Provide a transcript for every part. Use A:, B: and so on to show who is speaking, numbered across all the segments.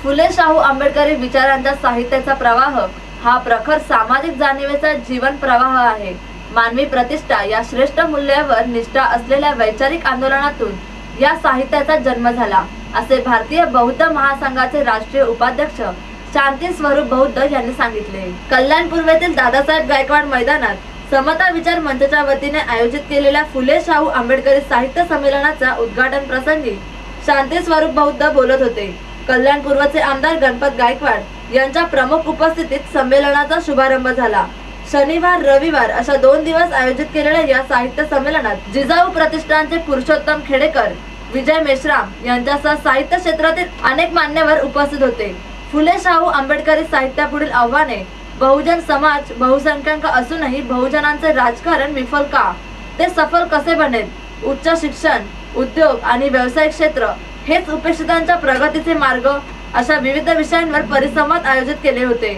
A: फुले शाहू आंबेडकरी विचारांचा साहित्याचा प्रवाह हा प्रखर सामाजिक जाणीवेचा जीवन प्रवाह आहे। मानवी प्रतिष्ठा या श्रेष्ठ मूल्यावर निष्ठा असलेल्या वैचारिक आंदोलनातून या साहित्याचा जन्म झाला, असे भारतीय बौद्ध महासंघाचे राष्ट्रीय उपाध्यक्ष शांती स्वरूप बौद्ध यांनी सांगितले। कल्याण पूर्वेतील दादासाहेब गायकवाड मैदानात समता विचार मंचच्या वतीने आयोजित केलेल्या फुले शाहू आंबेडकरी साहित्य संमेलनाच्या उद्घाटन प्रसंगी शांती स्वरूप बौद्ध बोलत होते। कल्याण पूर्वचे आमदार गणपत गायकवाड यांच्या प्रमुख उपस्थितीत संमेलनाचा शुभारंभ झाला। शनिवार रविवार अशा 2 दिवस आयोजित केलेल्या या साहित्य संमेलनात जिजाऊ प्रतिष्ठानचे पुरुषोत्तम खेडेकर, विजय मेश्राम यांच्यासह साहित्य क्षेत्रातील अनेक मान्यवर उपस्थित होते। फुले शाहू आंबेडकरी साहित्यापुढील आव्हाने, बहुजन समाज बहुसंख्याक असूनही बहुजनांचे राजकारण विफल का, ते सफल कसे बनेल, उच्च शिक्षण, उद्योग आणि व्यावसायिक क्षेत्र हेच उपेक्षितांच्या प्रगतीचे मार्ग अशा विविध विषयांवर परिसंवाद आयोजित केले होते।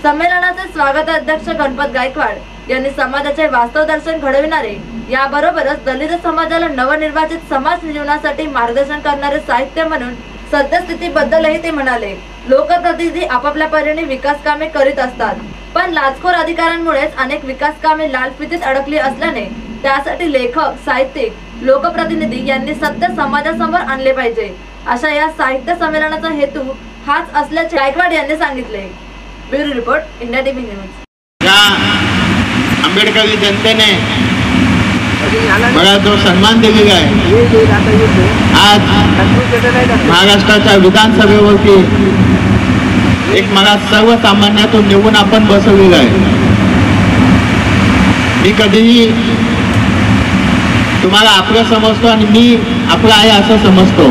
A: संमेलनाचे स्वागताध्यक्ष गणपत गायकवाड यांनी समाजाचे वास्तव दर्शन घडविणारे, याबरोबरच दलित समाजाला नवनिर्वाचित समाज जीवनासाठी मार्गदर्शन करणारे साहित्य म्हणून सद्यस्थितीबद्दलही ते म्हणाले। लोकप्रतिनिधी आपापल्या परीने विकास कामे करीत असतात, पण लाचखोर अधिकाऱ्यांमुळेच अनेक विकास कामे लालफितीत अडकली असल्याने त्यासाठी लेखक, साहित्यिक, लोकप्रतिनिधी यांनी सत्य समाजासमोर आणले पाहिजे, अशा या साहित्य संमेलनाचा हेतू हाच असल्याचे गायकवाड यांनी सांगितले। Bureau report, India TV news.
B: या आंबेडकरी जनतेने मला जो सन्मान दिलेला आहे, आज महाराष्ट्राच्या विधानसभेवरती एक मला सर्वसामान्यातून निवडून आपण बसवलेला आहे। मी कधीही तुम्हाला आपलं समजतो आणि मी आपला आहे असं समजतो।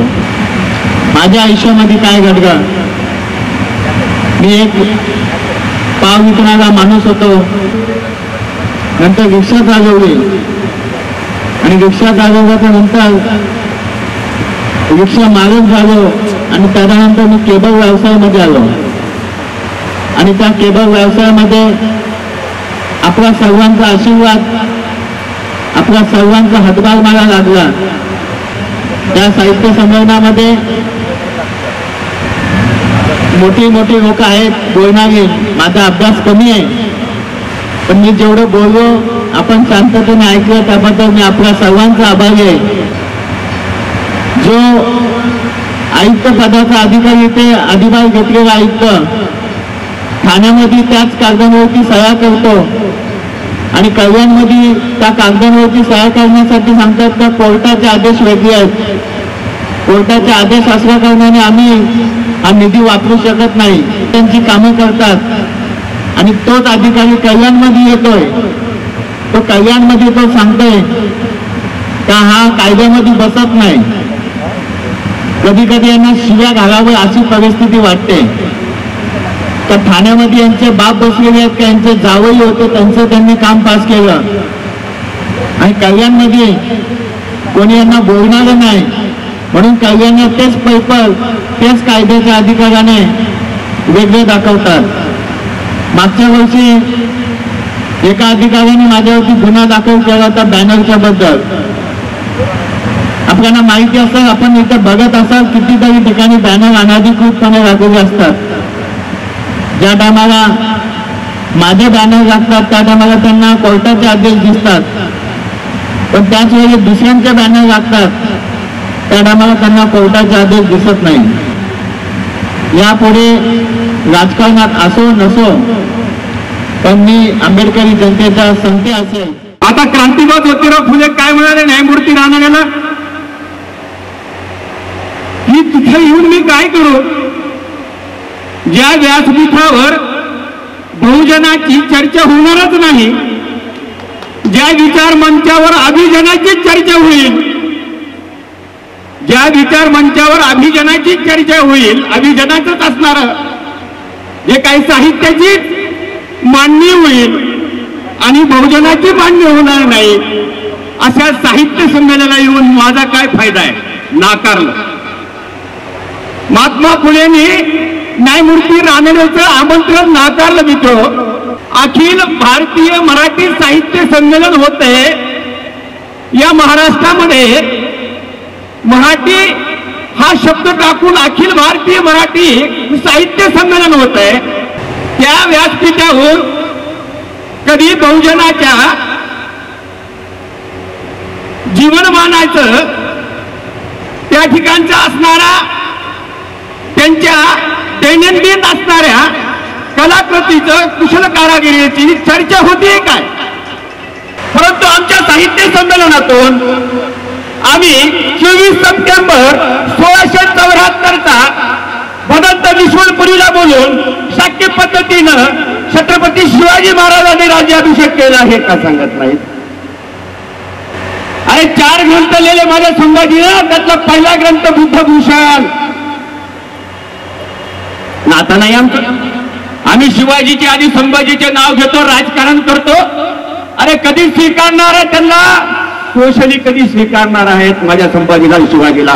B: माझ्या आयुष्यामध्ये काय घडलं, मी एक पाव विकणारा माणूस होतो, नंतर रिक्षा चालवली आणि रिक्षा चालवल्याच्या नंतर रिक्षा मालक झालो आणि त्यानंतर मी केबल व्यवसायामध्ये आलो आणि त्या केबल व्यवसायामध्ये आपला सर्वांचा आशीर्वाद, आपला सर्वांचा हातभार मला लागला। त्या साहित्य संमेलनामध्ये मोठी मोठी लोक आहेत बोलणारे, माझा अभ्यास कमी आहे, पण मी जेवढं बोललो आपण शांततेने ऐकलं त्याबद्दल मी आपल्या सर्वांचा आभारी आहे। जो आयुक्त पदाचा अधिकारी ते अधिभार घेतलेला आयुक्त ठाण्यामध्ये त्याच कागदावरती सह्या करतो आणि कल्याणमध्ये त्या कागदावरती सह्या करण्यासाठी सांगतात का कोर्टाचे आदेश वेगळे आहेत, कोर्टाचे आदेश असल्या कारणाने आम्ही हा निधी वापरू शकत नाही, त्यांची कामं करतात आणि तोच अधिकारी कल्याणमध्ये येतोय, तो कल्याणमध्ये तो सांगतोय का हा कायद्यामध्ये बसत नाही। कधी कधी यांना शिव्या घालावं अशी परिस्थिती वाटते। तर ठाण्यामध्ये यांचे बाप बसलेले आहेत का यांचे जावई होते, त्यांचं त्यांनी काम पास केलं आणि कल्याणमध्ये कोणी यांना बोलणारं नाही, म्हणून कल्याणात तेच पेपर तेच कायद्याच्या अधिकाराने वेगळे दाखवतात। मागच्या वर्षी एका अधिकाऱ्याने माझ्यावरती गुन्हा दाखल केला होता बॅनरच्या बद्दल। आपल्याला माहिती असेल, आपण इथे बघत असाल कितीतरी ठिकाणी बॅनर अनधिकृतपणे लागलेले असतात। ज्या टायमाला माझे बॅनर लागतात त्या टायमाला त्यांना कोर्टाचे आदेश दिसतात, पण त्याच वेळी दुसऱ्यांचे बॅनर लागतात त्या टायमाला त्यांना कोर्टाचे आदेश दिसत नाही। यापुढे राजकारणात असो नसो, पण मी आंबेडकरी जनतेचा संते असेल।
C: आता क्रांतिबाज ज्योतिराव फुले काय म्हणाले न्यायमूर्ती रानडेला, की तिथे येऊन मी काय करू, ज्या व्यासपीठावर बहुजनाची चर्चा होणारच नाही, ज्या विचार मंचावर अभिजनाची चर्चा होईल, ज्या विचार मंचावर अभिजनाची चर्चा होईल, अभिजनाचंच असणार जे काही साहित्याची मांडणी होईल आणि बहुजनाची मांडणी होणार नाही, अशा साहित्य संमेलनाला येऊन माझा काय फायदा आहे, नाकारलं। महात्मा फुलेंनी न्यायमूर्ती रानडेचं आमंत्रण नाकारलं मित्र। अखिल भारतीय मराठी साहित्य संमेलन होते या महाराष्ट्रामध्ये, मराठी हा शब्द टाकून अखिल भारतीय मराठी साहित्य संमेलन होत आहे. त्या व्यासपीठावर कधी बहुजनाच्या जीवनमानाचं त्या ठिकाणचा असणारा त्यांच्या दैनंदिन असणाऱ्या कलाकृतीचं कुशल कारागिरीची चर्चा होती काय? परंतु आमच्या साहित्य संमेलनातून आम्ही 24 सप्टेंबर 1674चा भदंत विश्वपुरीला बोलून शाक्य पद्धतीनं छत्रपती शिवाजी महाराजांनी राज्याभिषेक केला हे का सांगत नाहीत? अरे 4 ग्रंथ लिहिले माझ्या संभाजीनं, त्यातला पहिला ग्रंथ बुद्धभूषण. नाता नाही आमचं. आम्ही शिवाजीचे आधी संभाजीचे नाव घेतो, राजकारण करतो. अरे कधी स्वीकारणार आहे त्यांना? सोशली कधी स्वीकारणार आहेत माझ्या संभाजीला शिवाजीला?